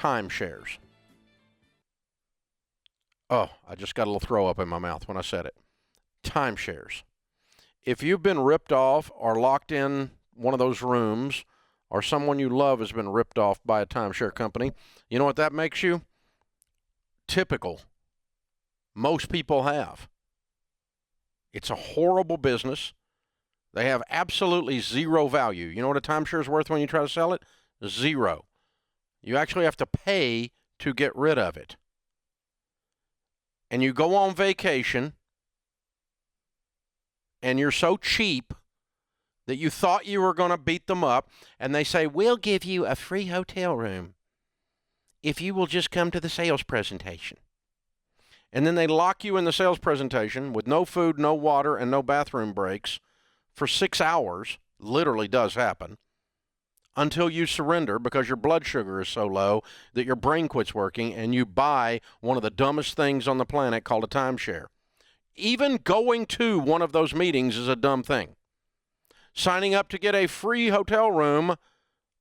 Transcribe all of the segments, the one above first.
timeshares. Oh, I just got a little throw up in my mouth when I said it. Timeshares. If you've been ripped off or locked in one of those rooms, or someone you love has been ripped off by a timeshare company, you know what that makes you? Typical. Most people have. It's a horrible business. They have absolutely zero value. You know what a timeshare is worth when you try to sell it? Zero. You actually have to pay to get rid of it. And you go on vacation, and you're so cheap that you thought you were going to beat them up, and they say, we'll give you a free hotel room if you will just come to the sales presentation. And then they lock you in the sales presentation with no food, no water, and no bathroom breaks for 6 hours. Literally does happen. Until you surrender because your blood sugar is so low that your brain quits working and you buy one of the dumbest things on the planet called a timeshare. Even going to one of those meetings is a dumb thing. Signing up to get a free hotel room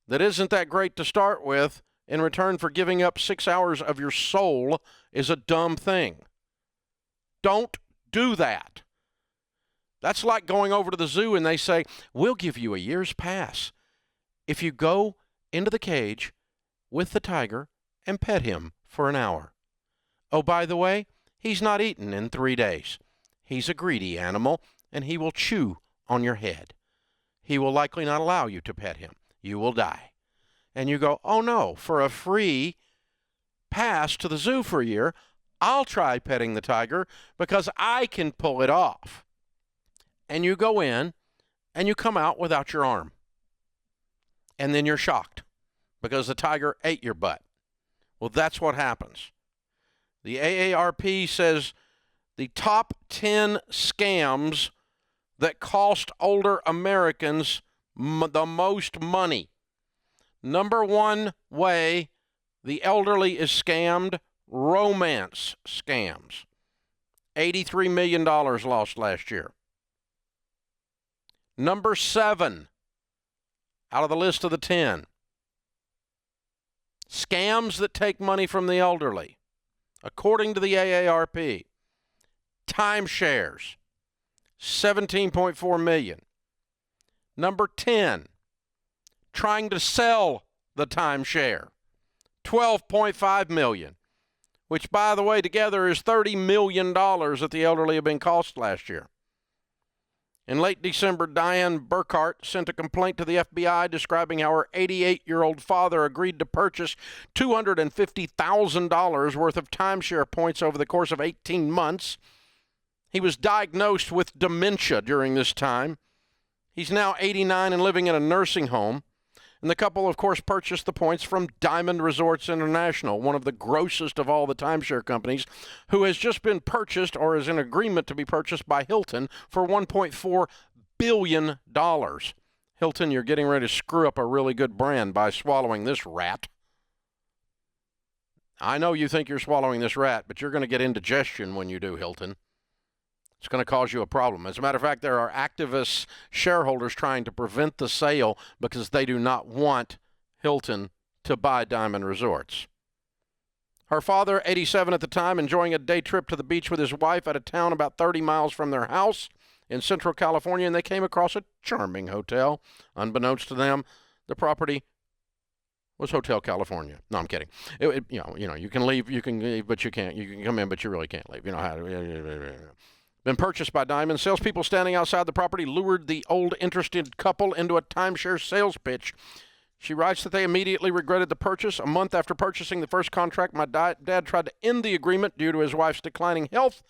that isn't that great to start with in return for giving up 6 hours of your soul is a dumb thing. Don't do that. That's like going over to the zoo and they say, we'll give you a year's pass if you go into the cage with the tiger and pet him for an hour. Oh, by the way, he's not eaten in 3 days. He's a greedy animal, and he will chew on your head. He will likely not allow you to pet him. You will die. And you go, oh no, for a free pass to the zoo for a year, I'll try petting the tiger because I can pull it off. And you go in, and you come out without your arm. And then you're shocked because the tiger ate your butt. Well, that's what happens. The AARP says the top 10 scams that cost older Americans the most money. Number one way the elderly is scammed, romance scams. $83 million lost last year. Number 7 out of the list of the 10. Scams that take money from the elderly. According to the AARP, timeshares, $17.4 million. Number 10, trying to sell the timeshare, $12.5 million, which, by the way, together is $30 million that the elderly have been cost last year. In late December, Diane Burkhart sent a complaint to the FBI describing how her 88-year-old father agreed to purchase $250,000 worth of timeshare points over the course of 18 months. He was diagnosed with dementia during this time. He's now 89 and living in a nursing home. And the couple, of course, purchased the points from Diamond Resorts International, one of the grossest of all the timeshare companies, who has just been purchased or is in agreement to be purchased by Hilton for $1.4 billion. Hilton, you're getting ready to screw up a really good brand by swallowing this rat. I know you think you're swallowing this rat, but you're going to get indigestion when you do, Hilton. It's going to cause you a problem. As a matter of fact, there are activist shareholders trying to prevent the sale because they do not want Hilton to buy Diamond Resorts. Her father, 87 at the time, enjoying a day trip to the beach with his wife at a town about 30 miles from their house in Central California, and they came across a charming hotel. Unbeknownst to them, the property was Hotel California. No, I'm kidding. You can leave, but you can't. You can come in, but you really can't leave. You know how to. Been purchased by Diamond. Salespeople standing outside the property lured the old interested couple into a timeshare sales pitch. She writes that they immediately regretted the purchase. A month after purchasing the first contract, my dad tried to end the agreement due to his wife's declining health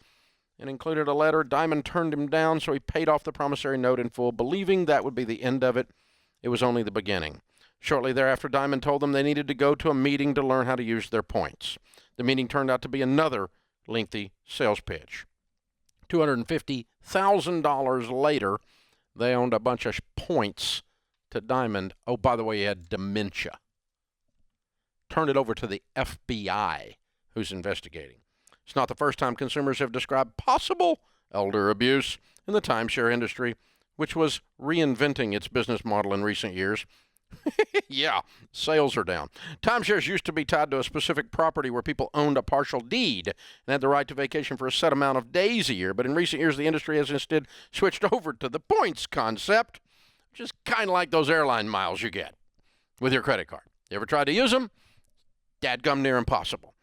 and included a letter. Diamond turned him down, so he paid off the promissory note in full, believing that would be the end of it. It was only the beginning. Shortly thereafter, Diamond told them they needed to go to a meeting to learn how to use their points. The meeting turned out to be another lengthy sales pitch. $250,000 later, they owned a bunch of points to Diamond. Oh, by the way, he had dementia. Turned it over to the FBI, who's investigating. It's not the first time consumers have described possible elder abuse in the timeshare industry, which was reinventing its business model in recent years. Yeah, sales are down. Timeshares used to be tied to a specific property where people owned a partial deed and had the right to vacation for a set amount of days a year. But in recent years, the industry has instead switched over to the points concept, which is kind of like those airline miles you get with your credit card. You ever tried to use them? Dadgum near impossible.